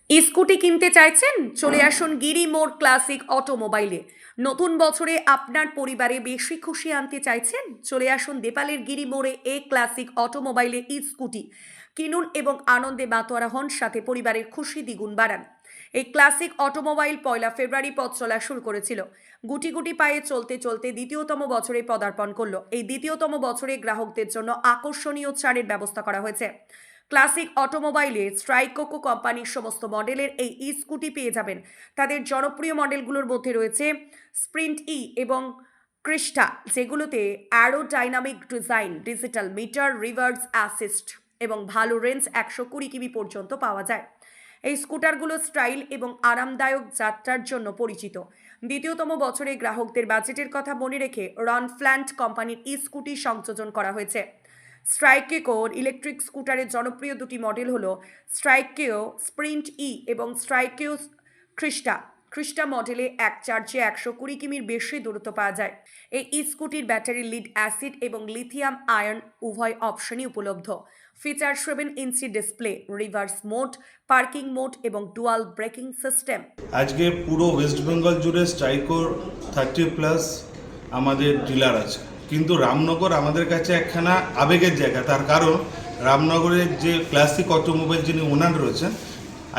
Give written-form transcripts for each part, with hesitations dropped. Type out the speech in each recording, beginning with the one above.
Scooty কিনতে চাইছেন? চলে আসুন গিরি মোড় ক্লাসিক অটোমোবাইলে। নতুন বছরে আপনার পরিবারে বেশি খুশি আনতে চাইছেন? চলে আসুন দেপালের গিরি মোড়ে এ ক্লাসিক অটোমোবাইলে স্কুটি কিনুন এবং আনন্দে মাতোয়ারা হন, সাথে পরিবারের খুশি দ্বিগুণ বাড়ান। এই ক্লাসিক অটোমোবাইল 1 ফেব্রুয়ারি পথ চলা শুরু করেছিল। গুটি গুটি পায়ে চলতে চলতে দ্বিতীয়তম বছরে পদার্পণ করলো। এই দ্বিতীয়তম বছরে গ্রাহকদের জন্য আকর্ষণীয় ছাড়ের ব্যবস্থা করা হয়েছে। ক্লাসিক অটোমোবাইলে স্ট্রাইকোকো কোম্পানির সমস্ত মডেলের এই স্কুটি পেয়ে যাবেন। তাদের জনপ্রিয় মডেলগুলোর মধ্যে রয়েছে স্প্রিন্ট এবং ক্রিস্টা, যেগুলোতে aerodynamic design, digital meter, reverse assist এবং ভালো রেঞ্জ 120 কিমি পর্যন্ত পাওয়া যায়। এই স্কুটারগুলো স্টাইল এবং আরামদায়ক যাত্রার জন্য পরিচিত। দ্বিতীয়তম বছরে গ্রাহকদের বাজেটের কথা মনে রেখে রনফ্ল্যান্ট কোম্পানির স্কুটি সংযোজন করা হয়েছে। স্ট্রাইকেকোর ইলেকট্রিক স্কুটারের জনপ্রিয় দুটি মডেল হলো স্ট্রাইকেও স্প্রিন্ট এবং স্ট্রাইকেও ক্রিস্টা। ক্রিস্টা মডেলে এক চার্জে 120 কিমির বেশি দূরত্ব পাওয়া যায়। এই স্কুটির ব্যাটারি লিড অ্যাসিড এবং লিথিয়াম আয়ন উভয় অপশনই উপলব্ধ। Feature 7 inch display, reverse mode, parking mode এবং ডুয়াল ব্রেকিং সিস্টেম। আজকে পুরো ওয়েস্ট বেঙ্গল জুড়ে স্ট্রাইকোর 30+ আমাদের ডিলার আছে, কিন্তু রামনগর আমাদের কাছে একখানা আবেগের জায়গা। তার কারণ রামনগরের যে ক্লাসিক অটোমোবাইল যিনি ওনার রয়েছেন,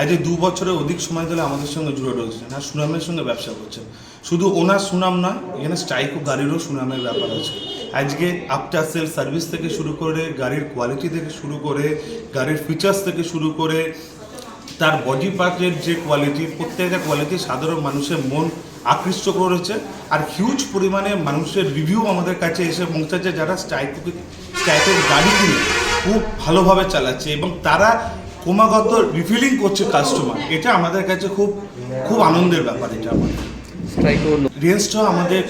আজ 2 বছরের অধিক সময় ধরে আমাদের সঙ্গে জুড়ে রয়েছেন আর সুনামের সঙ্গে ব্যবসা করছেন। শুধু ওনার সুনাম নয়, এখানে স্ট্রাইকো গাড়িরও সুনামের ব্যাপার আছে। আজকে আফটার সেল সার্ভিস থেকে শুরু করে, গাড়ির কোয়ালিটি থেকে শুরু করে, গাড়ির ফিচার্স থেকে শুরু করে, তার বডি পার্টের যে কোয়ালিটি, প্রত্যেকটা কোয়ালিটি সাধারণ মানুষের মন আকৃষ্ট করেছে। আর হিউজ পরিমাণে মানুষের রিভিউ আমাদের কাছে এসে পৌঁছাচ্ছে, যারা স্ট্রাইকোর গাড়ি কিনে খুব ভালোভাবে চালাচ্ছে এবং তারা ক্রমাগত রিফিলিং করছে কাস্টমার। এটা আমাদের কাছে খুব খুব আনন্দের ব্যাপার। এটা আমাদের রেঞ্জটাও আমাদের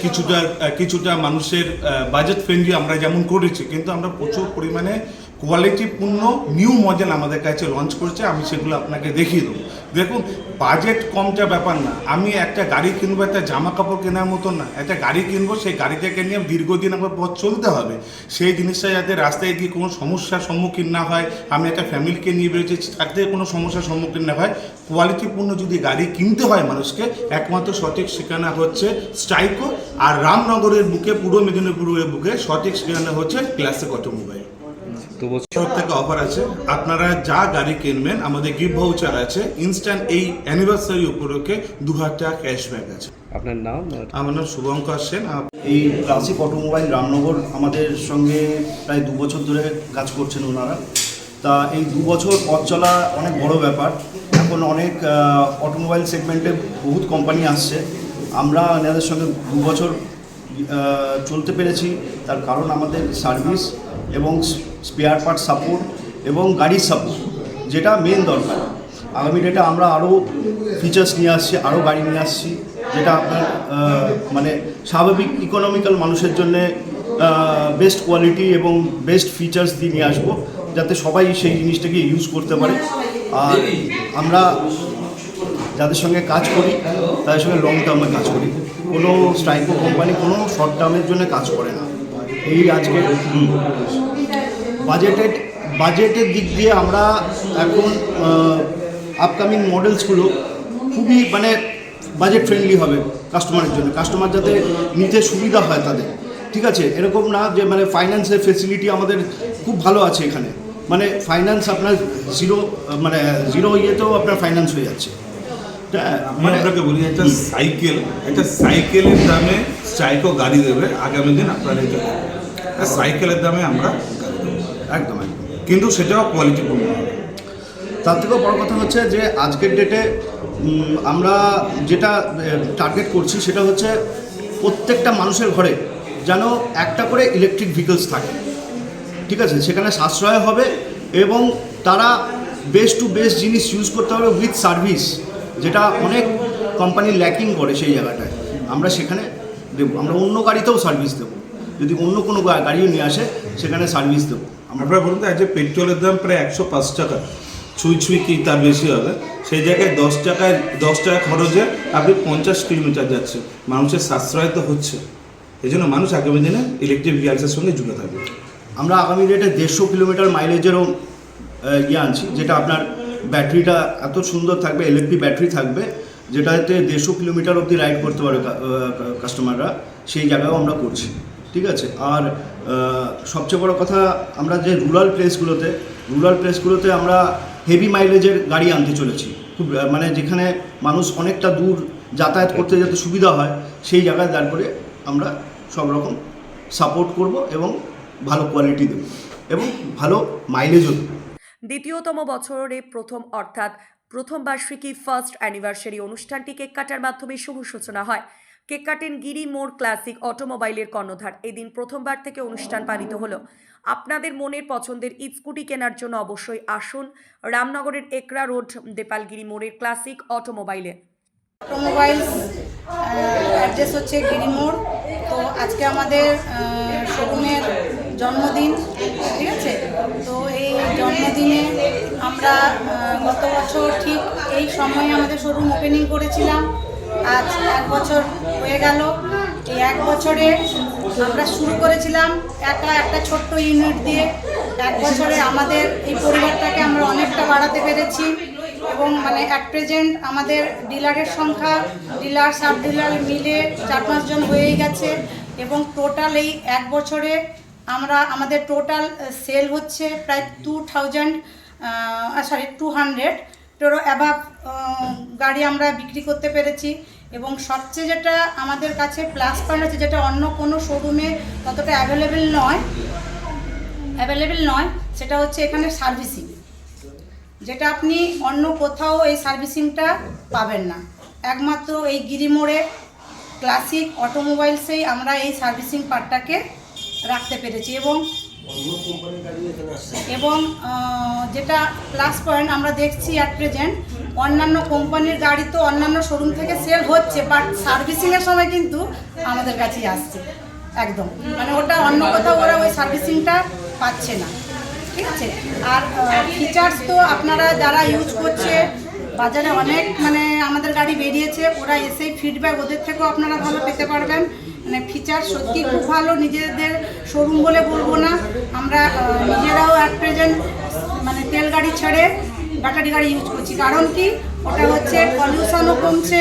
কিছুটা মানুষের বাজেট ফ্রেন্ডলি আমরা যেমন করেছি, কিন্তু আমরা প্রচুর পরিমাণে কোয়ালিটিপূর্ণ নিউ মডেল আমাদের কাছে লঞ্চ করছে। আমি সেগুলো আপনাকে দেখিয়ে দেবো। দেখুন, বাজেট কমটা ব্যাপার না। আমি একটা গাড়ি কিনবো, একটা জামা কাপড় কেনার মতো না। একটা গাড়ি কিনবো, সেই গাড়িটাকে নিয়ে দীর্ঘদিন আমার পথ চলতে হবে। সেই জিনিসটা যাতে রাস্তায় গিয়ে কোনো সমস্যার সম্মুখীন না হয়, আমি একটা ফ্যামিলিকে নিয়ে বেরোচ্ছি তাতে কোনো সমস্যার সম্মুখীন না হয়। কোয়ালিটিপূর্ণ যদি গাড়ি কিনতে হয় মানুষকে, একমাত্র সঠিক ঠিকানা হচ্ছে স্ট্রাইকো। আর রামনগরের বুকে, পূর্ব মেদিনীপুরের বুকে সঠিক ঠিকানা হচ্ছে ক্লাসিক অটোমোবাইল। তরফ থেকে অফার আছে, আপনারা যা গাড়ি কিনবেন আমাদের গিফট ভাউচার আছে। ইনস্ট্যান্ট এই অ্যানিভার্সারি উপলক্ষে 2000 টাকা ক্যাশব্যাক আছে। আপনার নাম? আমার নাম শুভঙ্কর সেন। এই ক্লাসিক অটোমোবাইল রামনগর আমাদের সঙ্গে প্রায় 2 বছর ধরে কাজ করছেন ওনারা। তা এই 2 বছর পথ চলা অনেক বড় ব্যাপার। এখন অনেক অটোমোবাইল সেগমেন্টে বহুত কোম্পানি আসছে। আমরা এনাদের সঙ্গে 2 বছর চলতে পেরেছি। তার কারণ আমাদের সার্ভিস এবং স্পেয়ার পার্ট সাপোর্ট এবং গাড়ির সাপোর্ট, যেটা মেন দরকার। আগামী ডেটে আমরা আরও ফিচার্স নিয়ে আসছি, আরও গাড়ি নিয়ে আসছি, যেটা আপনার মানে স্বাভাবিক ইকোনমিক্যাল মানুষের জন্যে বেস্ট কোয়ালিটি এবং বেস্ট ফিচার্স দিয়ে নিয়ে আসবো, যাতে সবাই সেই জিনিসটাকে ইউজ করতে পারে। আর আমরা যাদের সঙ্গে কাজ করি তাদের সঙ্গে লং টার্মে কাজ করি। কোনো স্ট্রাইকো কোম্পানি কোনো শর্ট টার্মের জন্য কাজ করে না। এই আজকে বাজেটের দিক দিয়ে আমরা এখন আপকামিং মডেলসগুলো খুবই মানে বাজেট ফ্রেন্ডলি হবে কাস্টমারের জন্য। কাস্টমার যাতে নিতে সুবিধা হয় তাদের, ঠিক আছে? এরকম না যে মানে ফাইন্যান্সের ফেসিলিটি আমাদের খুব ভালো আছে এখানে। মানে ফাইন্যান্স আপনার জিরো ইয়েতেও আপনার ফাইন্যান্স হয়ে যাচ্ছে। আমি আপনাকে বলি, একটা সাইকেলের দামে স্ট্রাইকো গাড়ি দেবে আগামী দিন আপনার। এটা সাইকেলের দামে আমরা গাড়ি দেবো, একদম একদম, কিন্তু সেটাও কোয়ালিটিপূর্ণ হবে। তার থেকেও বড় কথা হচ্ছে যে আজকের ডেটে আমরা যেটা টার্গেট করছি সেটা হচ্ছে প্রত্যেকটা মানুষের ঘরে যেন একটা করে ইলেকট্রিক ভেহিকলস থাকে, ঠিক আছে? সেখানে সাশ্রয় হবে এবং তারা বেস্ট টু বেস্ট জিনিস ইউজ করতে হবে উইথ সার্ভিস, যেটা অনেক কোম্পানি ল্যাকিং করে। সেই জায়গাটায় আমরা সেখানে দেবো। আমরা অন্য গাড়িতেও সার্ভিস দেবো, যদি অন্য কোনো গাড়িও নিয়ে আসে সেখানে সার্ভিস দেবো। আপনারা বলুন তো, আজ পেট্রোলের দাম প্রায় 105 টাকা, ছুঁই কি তার বেশি হবে। সেই জায়গায় 10 টাকা খরচে আপনি 50 কিলোমিটার যাচ্ছেন। মানুষের সাশ্রয় তো হচ্ছে। এই জন্য মানুষ আগামী দিনে ইলেকট্রিক ভেহিকলসের সঙ্গে জুড়ে থাকবে। আমরা আগামী ডেটে 150 কিলোমিটার মাইলেজেরও আনছি, যেটা আপনার ব্যাটারিটা এত সুন্দর থাকবে, এলএফপি ব্যাটারি থাকবে, যেটাতে 150 কিলোমিটার অবধি রাইড করতে পারে কাস্টমাররা, সেই জায়গাও আমরা করছি। ঠিক আছে। আর সবচেয়ে বড় কথা, আমরা যে রুরাল প্লেসগুলোতে আমরা হেভি মাইলেজের গাড়ি আনতে চলেছি। খুব মানে যেখানে মানুষ অনেকটা দূর যাতায়াত করতে যাতে সুবিধা হয়, সেই জায়গায় দাঁড় করে আমরা সব রকম সাপোর্ট করব এবং ভালো কোয়ালিটি দেব এবং ভালো মাইলেজও দেব। দ্বিতীয়তম বছরে প্রথম অর্থাৎ প্রথম বার্ষিকী ফার্স্ট অ্যানিভার্সারি অনুষ্ঠানটি কেক কাটার মাধ্যমে শুভ সূচনা হয়। কেক কাটেন গিরি মোড় ক্লাসিক অটোমোবাইলের কর্ণধার। এদিন প্রথমবার থেকে অনুষ্ঠান পালিত হলো। আপনাদের মনের পছন্দের স্কুটি কেনার জন্য অবশ্যই আসুন রামনগরের একরা রোড দেপালগিরি মোড়ের ক্লাসিক অটোমোবাইলে। অটোমোবাইলস অ্যাড্রেস হচ্ছে গিরি মোড়। তো আজকে আমাদের শোরুমের জন্মদিন, ঠিক আছে। তো এই জন্মদিনে আমরা গত বছর ঠিক এই সময়ে আমাদের শোরুম ওপেনিং করেছিলাম। আজ 1 বছর হয়ে গেল। এই 1 বছরে আমরা শুরু করেছিলাম একটা ছোট্ট ইউনিট দিয়ে। 1 বছরে আমাদের এই পরিবারটাকে আমরা অনেকটা বাড়াতে পেরেছি এবং মানে অ্যাট প্রেজেন্ট আমাদের ডিলারের সংখ্যা, ডিলার সাব ডিলার মিলে 4-5 জন হয়েই গেছে এবং টোটাল এই 1 বছরে আমাদের টোটাল সেল হচ্ছে প্রায় 200 অ্যাবাভ গাড়ি আমরা বিক্রি করতে পেরেছি। এবং সবচেয়ে যেটা আমাদের কাছে প্লাস পয়েন্ট আছে, যেটা অন্য কোনো শোরুমে ততটা অ্যাভেলেবেল নয়, সেটা হচ্ছে এখানে সার্ভিসিং, যেটা আপনি অন্য কোথাও এই সার্ভিসিংটা পাবেন না। একমাত্র এই গিরি মোড়ে ক্লাসিক অটোমোবাইলসেই আমরা এই সার্ভিসিং পার্টটাকে রাখতে পেরেছি। এবং যেটা প্লাস পয়েন্ট আমরা দেখছি অ্যাট প্রেজেন্ট, অন্যান্য কোম্পানির গাড়ি তো অন্যান্য শোরুম থেকে সেল হচ্ছে, বাট সার্ভিসিংয়ের সময় কিন্তু আমাদের কাছেই আসছে একদম, মানে ওটা অন্য কোথাও ওরা ওই সার্ভিসিংটা পাচ্ছে না, ঠিক আছে। আর ফিচার্স তো আপনারা যারা ইউজ করছে, বাজারে অনেক মানে আমাদের গাড়ি বেরিয়েছে, ওরা এসেই ফিডব্যাক ওদের থেকেও আপনারা ভালো পেতে পারবেন। মানে ফিচার সত্যি খুব ভালো, নিজেদের শোরুম বলে বলবো না, আমরা নিজেরাও অ্যাট প্রেজেন্ট মানে তেল গাড়ি ছেড়ে ব্যাটারি গাড়ি ইউজ করছি। কারণ কি, ওটা হচ্ছে পলিউশনও কমছে,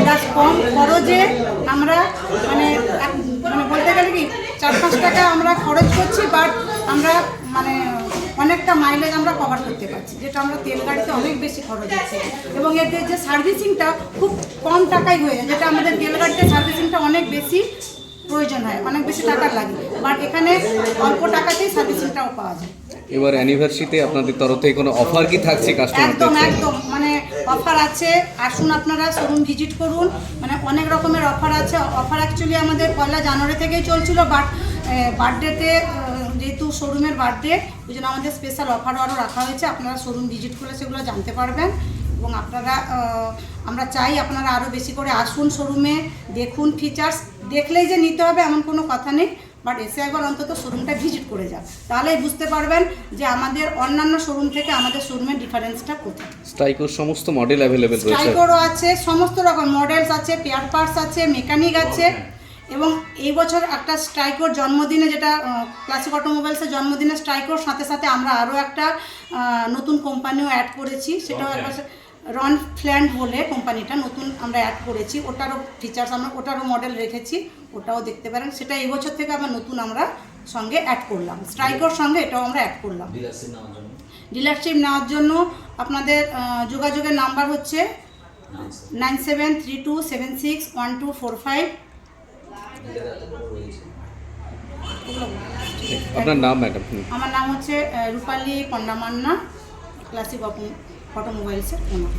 প্লাস কম খরচে আমরা মানে বলতে গেলে কি 4-5 টাকা আমরা খরচ করছি, বাট আমরা মানে অনেকটা মাইলেজ আমরা কভার করতে পারছি, যেটা আমরা তেল গাড়িতে অনেক বেশি খরচ হচ্ছে। এবং এদের যে সার্ভিসিংটা খুব কম টাকায় হয়ে যায়, যেটা আমাদের তেল গাড়িতে সার্ভিসিংটা অনেক বেশি প্রয়োজন হয়, অনেক বেশি টাকার লাগে, বাট এখানে অল্প টাকাতেই সার্ভিসিংটাও পাওয়া যায়। এবার অ্যানিভার্সারিতে আপনাদের তরফ থেকে কোনো অফার কি থাকছে কাস্টমারদের? একদম মানে অফার আছে, আসুন আপনারা শোরুম ভিজিট করুন, মানে অনেক রকমের অফার আছে। অফার অ্যাকচুয়ালি আমাদের 1 জানুয়ারি থেকেই চলছিল, বাট বার্থডেতে যেহেতু শোরুমের বার্থডে, ওই জন্য আমাদের স্পেশাল অফারও আরও রাখা হয়েছে। আপনারা শোরুম ভিজিট করলে সেগুলো জানতে পারবেন এবং আমরা চাই আপনারা আরও বেশি করে আসুন শোরুমে, দেখুন ফিচার্স। দেখলেই যে নিতে হবে এমন কোনো কথা নেই, বাট এসে একবার অন্তত শোরুমটা ভিজিট করে যান, তাহলেই বুঝতে পারবেন যে আমাদের অন্যান্য শোরুম থেকে আমাদের শোরুমের ডিফারেন্সটা কোথায়। স্ট্রাইকোর সমস্ত মডেল অ্যাভেলেবেল রয়েছে, স্ট্রাইকোরও আছে, সমস্ত রকম মডেলস আছে, পেয়ার পার্টস আছে, মেকানিক আছে। এবং এই বছর একটা স্ট্রাইকোর জন্মদিনে, যেটা ক্লাসিক অটোমোবাইলসের জন্মদিনে স্ট্রাইকোর সাথে সাথে আমরা আরও একটা নতুন কোম্পানিও অ্যাড করেছি, সেটাও একবার রন ফ্ল্যান্ড বলে কোম্পানিটা নতুন আমরা অ্যাড করেছি। ওটারও ফিচার্স আমরা ওটারও মডেল রেখেছি, ওটাও দেখতে পারেন। সেটা এই বছর থেকে আবার নতুন আমরা সঙ্গে অ্যাড করলাম, স্ট্রাইকোর সঙ্গে এটাও আমরা অ্যাড করলাম। ডিলারশিপ নেওয়ার জন্য আপনাদের যোগাযোগের নাম্বার হচ্ছে 9732761245। আপনার নাম ম্যাডাম? আমার নাম হচ্ছে রূপালী পণ্ডা মান্না, ক্লাসিক অটোমোবাইলসের ওনার।